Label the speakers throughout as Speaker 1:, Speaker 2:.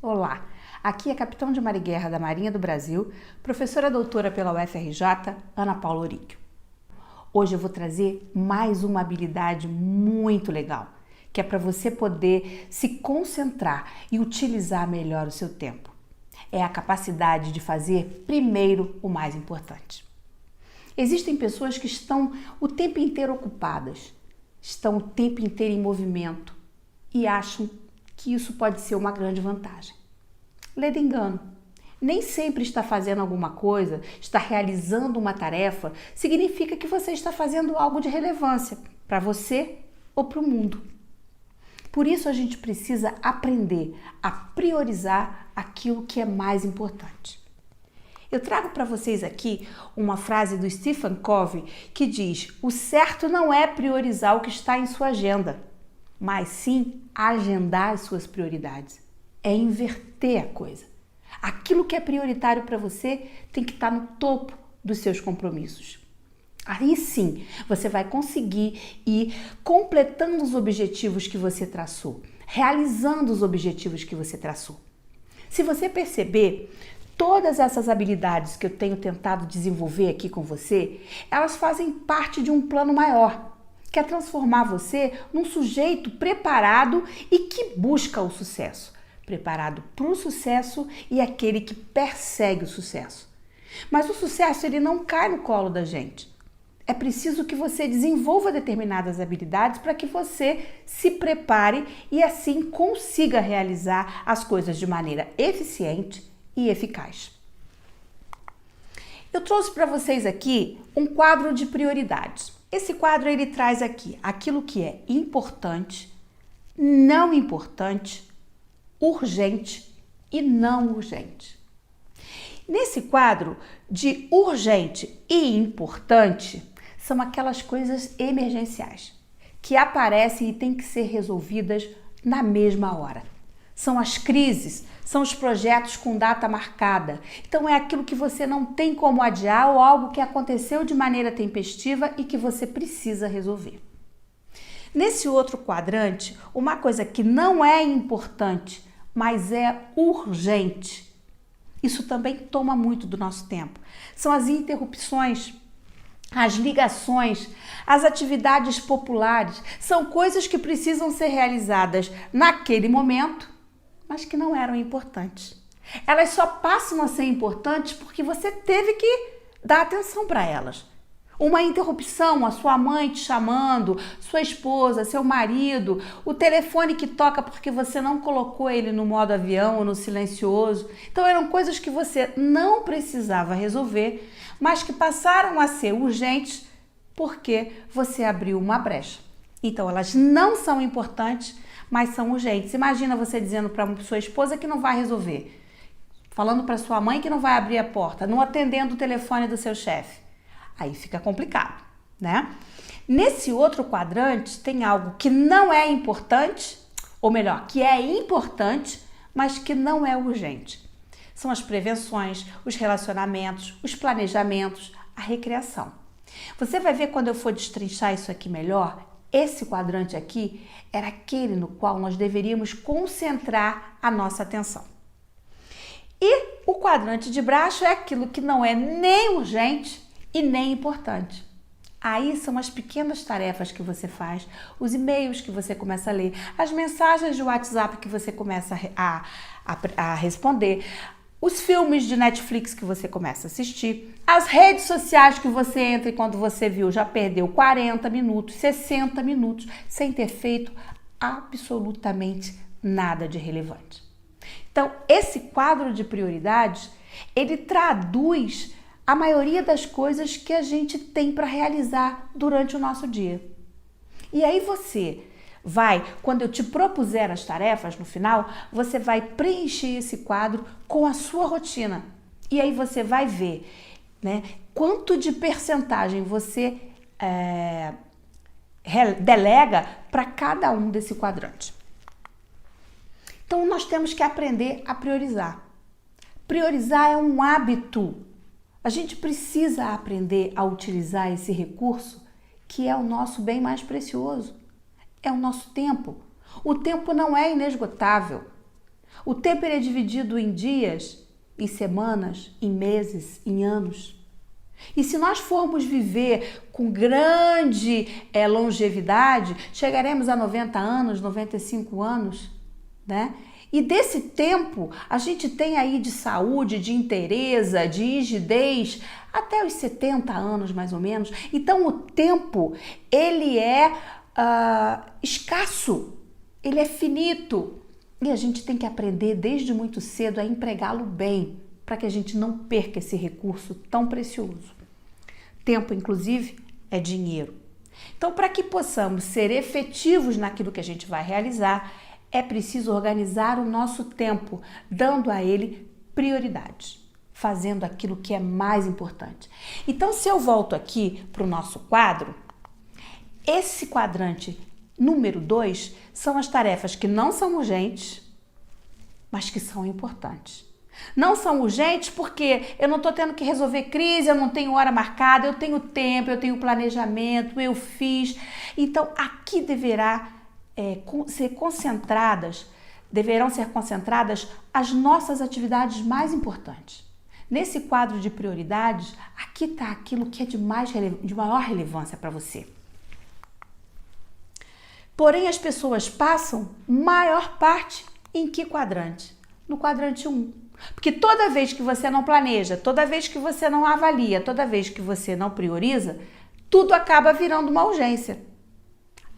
Speaker 1: Olá, aqui é Capitão de Mar e Guerra da Marinha do Brasil, professora doutora pela UFRJ, Ana Paula Oríquio. Hoje eu vou trazer mais uma habilidade muito legal, que é para você poder se concentrar e utilizar melhor o seu tempo. É a capacidade de fazer primeiro o mais importante. Existem pessoas que estão o tempo inteiro ocupadas, estão o tempo inteiro em movimento e acham que isso pode ser uma grande vantagem. Lê engano. Nem sempre estar fazendo alguma coisa, estar realizando uma tarefa, significa que você está fazendo algo de relevância para você ou para o mundo. Por isso a gente precisa aprender a priorizar aquilo que é mais importante. Eu trago para vocês aqui uma frase do Stephen Covey que diz: o certo não é priorizar o que está em sua agenda, mas sim agendar as suas prioridades. É inverter a coisa. Aquilo que é prioritário para você tem que estar no topo dos seus compromissos. Aí sim, você vai conseguir ir completando os objetivos que você traçou, realizando os objetivos que você traçou. Se você perceber, todas essas habilidades que eu tenho tentado desenvolver aqui com você, elas fazem parte de um plano maior, que é transformar você num sujeito preparado e que busca o sucesso. Preparado para o sucesso e aquele que persegue o sucesso. Mas o sucesso ele não cai no colo da gente. É preciso que você desenvolva determinadas habilidades para que você se prepare e assim consiga realizar as coisas de maneira eficiente e eficaz. Eu trouxe para vocês aqui um quadro de prioridades. Esse quadro ele traz aqui aquilo que é importante, não importante, urgente e não urgente. Nesse quadro de urgente e importante são aquelas coisas emergenciais que aparecem e têm que ser resolvidas na mesma hora. São as crises, são os projetos com data marcada. Então é aquilo que você não tem como adiar ou algo que aconteceu de maneira tempestiva e que você precisa resolver. Nesse outro quadrante, uma coisa que não é importante, mas é urgente. Isso também toma muito do nosso tempo. São as interrupções, as ligações, as atividades populares. São coisas que precisam ser realizadas naquele momento, mas que não eram importantes. Elas só passam a ser importantes porque você teve que dar atenção para elas. Uma interrupção, a sua mãe te chamando, sua esposa, seu marido, o telefone que toca porque você não colocou ele no modo avião ou no silencioso. Então eram coisas que você não precisava resolver, mas que passaram a ser urgentes porque você abriu uma brecha. Então elas não são importantes, mas são urgentes. Imagina você dizendo para sua esposa que não vai resolver, falando para sua mãe que não vai abrir a porta, não atendendo o telefone do seu chefe. Aí fica complicado, né? Nesse outro quadrante tem algo que não é importante, ou melhor, que é importante, mas que não é urgente. São as prevenções, os relacionamentos, os planejamentos, a recreação. Você vai ver quando eu for destrinchar isso aqui melhor, esse quadrante aqui era aquele no qual nós deveríamos concentrar a nossa atenção. E o quadrante de baixo é aquilo que não é nem urgente e nem importante. Aí são as pequenas tarefas que você faz, os e-mails que você começa a ler, as mensagens de WhatsApp que você começa a responder, os filmes de Netflix que você começa a assistir, as redes sociais que você entra e quando você viu já perdeu 40 minutos, 60 minutos sem ter feito absolutamente nada de relevante. Então, esse quadro de prioridades, ele traduz a maioria das coisas que a gente tem para realizar durante o nosso dia. E aí você vai, quando eu te propuser as tarefas no final, você vai preencher esse quadro com a sua rotina. E aí você vai ver, né, quanto de percentagem você delega para cada um desse quadrante. Então nós temos que aprender a priorizar. Priorizar é um hábito. A gente precisa aprender a utilizar esse recurso que é o nosso bem mais precioso. É o nosso tempo. O tempo não é inesgotável. O tempo ele é dividido em dias, em semanas, em meses, em anos. E se nós formos viver com grande longevidade, chegaremos a 90 anos, 95 anos, né? E desse tempo, a gente tem aí de saúde, de inteireza, de rigidez, até os 70 anos mais ou menos. Então o tempo, ele é escasso, ele é finito. E a gente tem que aprender desde muito cedo a empregá-lo bem, para que a gente não perca esse recurso tão precioso. Tempo, inclusive, é dinheiro. Então, para que possamos ser efetivos naquilo que a gente vai realizar, é preciso organizar o nosso tempo, dando a ele prioridade, fazendo aquilo que é mais importante. Então, se eu volto aqui para o nosso quadro, esse quadrante número 2 são as tarefas que não são urgentes, mas que são importantes. Não são urgentes porque eu não estou tendo que resolver crise, eu não tenho hora marcada, eu tenho tempo, eu tenho planejamento, eu fiz. Então, aqui deverão ser concentradas as nossas atividades mais importantes. Nesse quadro de prioridades, aqui está aquilo que é de maior relevância para você. Porém, as pessoas passam maior parte em que quadrante? No quadrante 1. Porque toda vez que você não planeja, toda vez que você não avalia, toda vez que você não prioriza, tudo acaba virando uma urgência.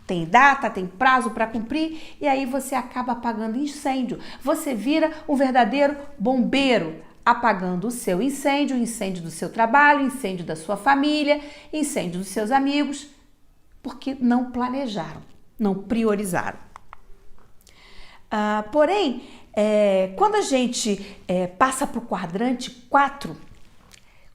Speaker 1: Tem data, tem prazo para cumprir e aí você acaba apagando incêndio. Você vira um verdadeiro bombeiro, apagando o seu incêndio, o incêndio do seu trabalho, o incêndio da sua família, incêndio dos seus amigos, porque não planejaram, não priorizaram. Porém, quando a gente passa para o quadrante 4,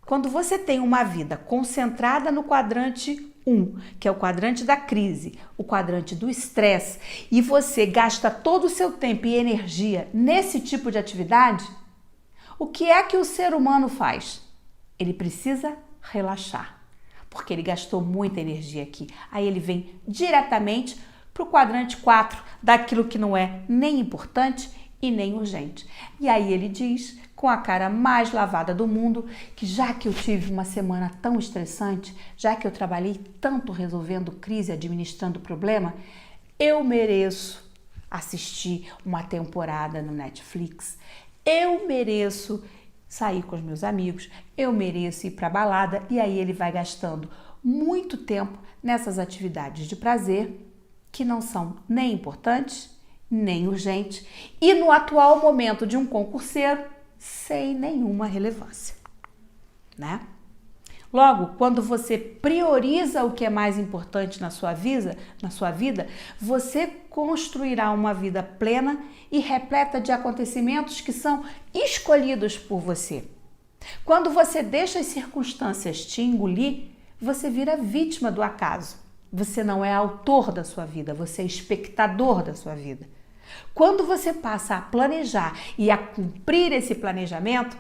Speaker 1: quando você tem uma vida concentrada no quadrante 1, que é o quadrante da crise, o quadrante do estresse, e você gasta todo o seu tempo e energia nesse tipo de atividade, o que é que o ser humano faz? Ele precisa relaxar, porque ele gastou muita energia aqui. Aí ele vem diretamente para o quadrante 4, daquilo que não é nem importante e nem urgente. E aí ele diz, com a cara mais lavada do mundo, que já que eu tive uma semana tão estressante, já que eu trabalhei tanto resolvendo crise, administrando problema, eu mereço assistir uma temporada no Netflix, eu mereço sair com os meus amigos, eu mereço ir para a balada, e aí ele vai gastando muito tempo nessas atividades de prazer que não são nem importantes, nem urgentes, e no atual momento de um concurseiro, sem nenhuma relevância, né? Logo, quando você prioriza o que é mais importante na sua vida, você construirá uma vida plena e repleta de acontecimentos que são escolhidos por você. Quando você deixa as circunstâncias te engolir, você vira vítima do acaso. Você não é autor da sua vida, você é espectador da sua vida. Quando você passa a planejar e a cumprir esse planejamento,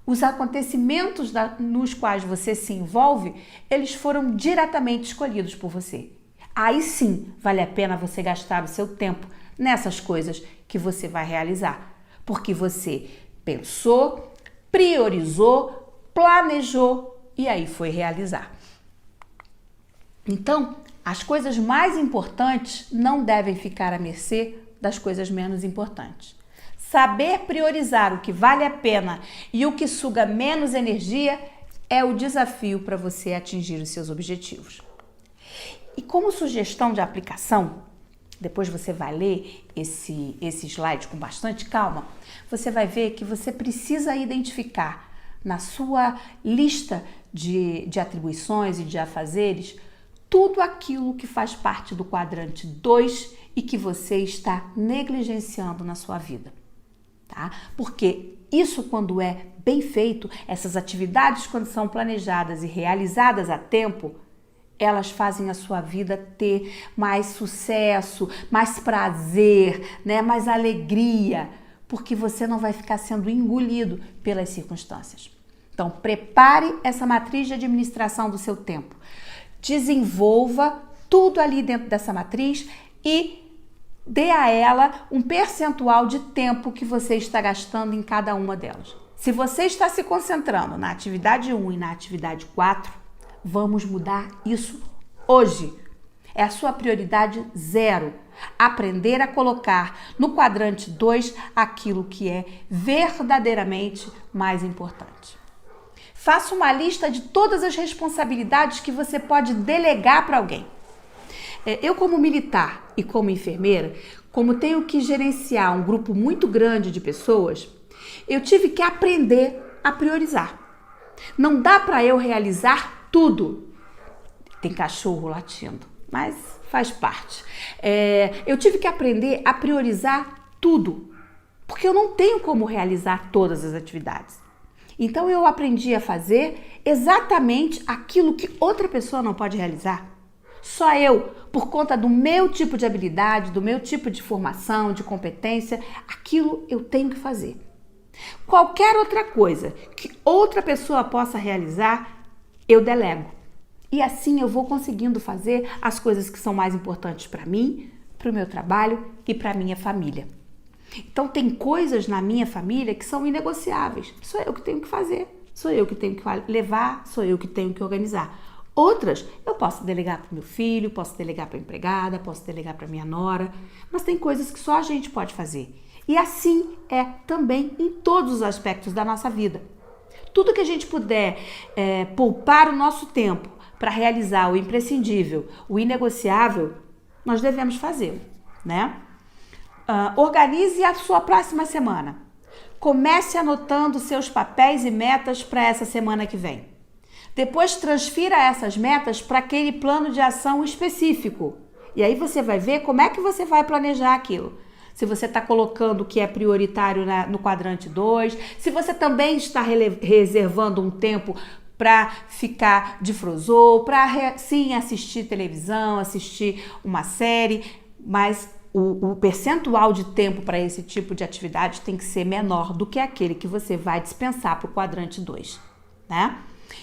Speaker 1: os acontecimentos nos quais você se envolve, eles foram diretamente escolhidos por você. Aí sim, vale a pena você gastar o seu tempo nessas coisas que você vai realizar, porque você pensou, priorizou, planejou e aí foi realizar. Então, as coisas mais importantes não devem ficar à mercê das coisas menos importantes. Saber priorizar o que vale a pena e o que suga menos energia é o desafio para você atingir os seus objetivos. E como sugestão de aplicação, depois você vai ler esse slide com bastante calma, você vai ver que você precisa identificar na sua lista de atribuições e de afazeres tudo aquilo que faz parte do quadrante 2 e que você está negligenciando na sua vida, tá? Porque isso, quando é bem feito, essas atividades, quando são planejadas e realizadas a tempo, elas fazem a sua vida ter mais sucesso, mais prazer, né? Mais alegria, porque você não vai ficar sendo engolido pelas circunstâncias. Então, prepare essa matriz de administração do seu tempo. Desenvolva tudo ali dentro dessa matriz e dê a ela um percentual de tempo que você está gastando em cada uma delas. Se você está se concentrando na atividade 1 e na atividade 4, vamos mudar isso hoje. É a sua prioridade 0. Aprender a colocar no quadrante 2 aquilo que é verdadeiramente mais importante. Faça uma lista de todas as responsabilidades que você pode delegar para alguém. Eu, como militar e como enfermeira, como tenho que gerenciar um grupo muito grande de pessoas, eu tive que aprender a priorizar. Não dá para eu realizar tudo. Tem cachorro latindo, mas faz parte. Eu tive que aprender a priorizar tudo, porque eu não tenho como realizar todas as atividades. Então eu aprendi a fazer exatamente aquilo que outra pessoa não pode realizar. Só eu, por conta do meu tipo de habilidade, do meu tipo de formação, de competência, aquilo eu tenho que fazer. Qualquer outra coisa que outra pessoa possa realizar, eu delego. E assim eu vou conseguindo fazer as coisas que são mais importantes para mim, para o meu trabalho e para a minha família. Então tem coisas na minha família que são inegociáveis. Sou eu que tenho que fazer, sou eu que tenho que levar, sou eu que tenho que organizar. Outras eu posso delegar para o meu filho, posso delegar para a empregada, posso delegar para a minha nora, mas tem coisas que só a gente pode fazer. E assim é também em todos os aspectos da nossa vida. Tudo que a gente puder poupar o nosso tempo para realizar o imprescindível, o inegociável, nós devemos fazê-lo, né? Organize a sua próxima semana. Comece anotando seus papéis e metas para essa semana que vem. Depois transfira essas metas para aquele plano de ação específico. E aí você vai ver como é que você vai planejar aquilo. Se você está colocando o que é prioritário no quadrante 2, se você também está reservando um tempo para ficar de frozô, para sim assistir televisão, assistir uma série, mas o percentual de tempo para esse tipo de atividade tem que ser menor do que aquele que você vai dispensar para o quadrante 2, né?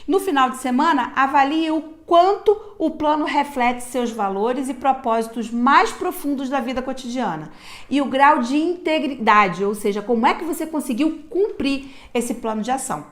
Speaker 1: No final de semana, avalie o quanto o plano reflete seus valores e propósitos mais profundos da vida cotidiana e o grau de integridade, ou seja, como é que você conseguiu cumprir esse plano de ação.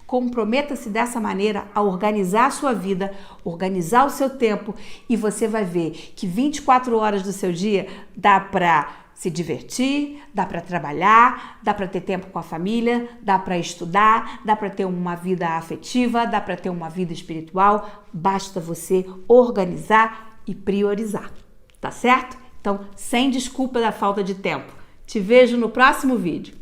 Speaker 1: Comprometa-se dessa maneira a organizar a sua vida, organizar o seu tempo e você vai ver que 24 horas do seu dia dá para se divertir, dá para trabalhar, dá para ter tempo com a família, dá para estudar, dá para ter uma vida afetiva, dá para ter uma vida espiritual. Basta você organizar e priorizar, tá certo? Então, sem desculpa da falta de tempo. Te vejo no próximo vídeo.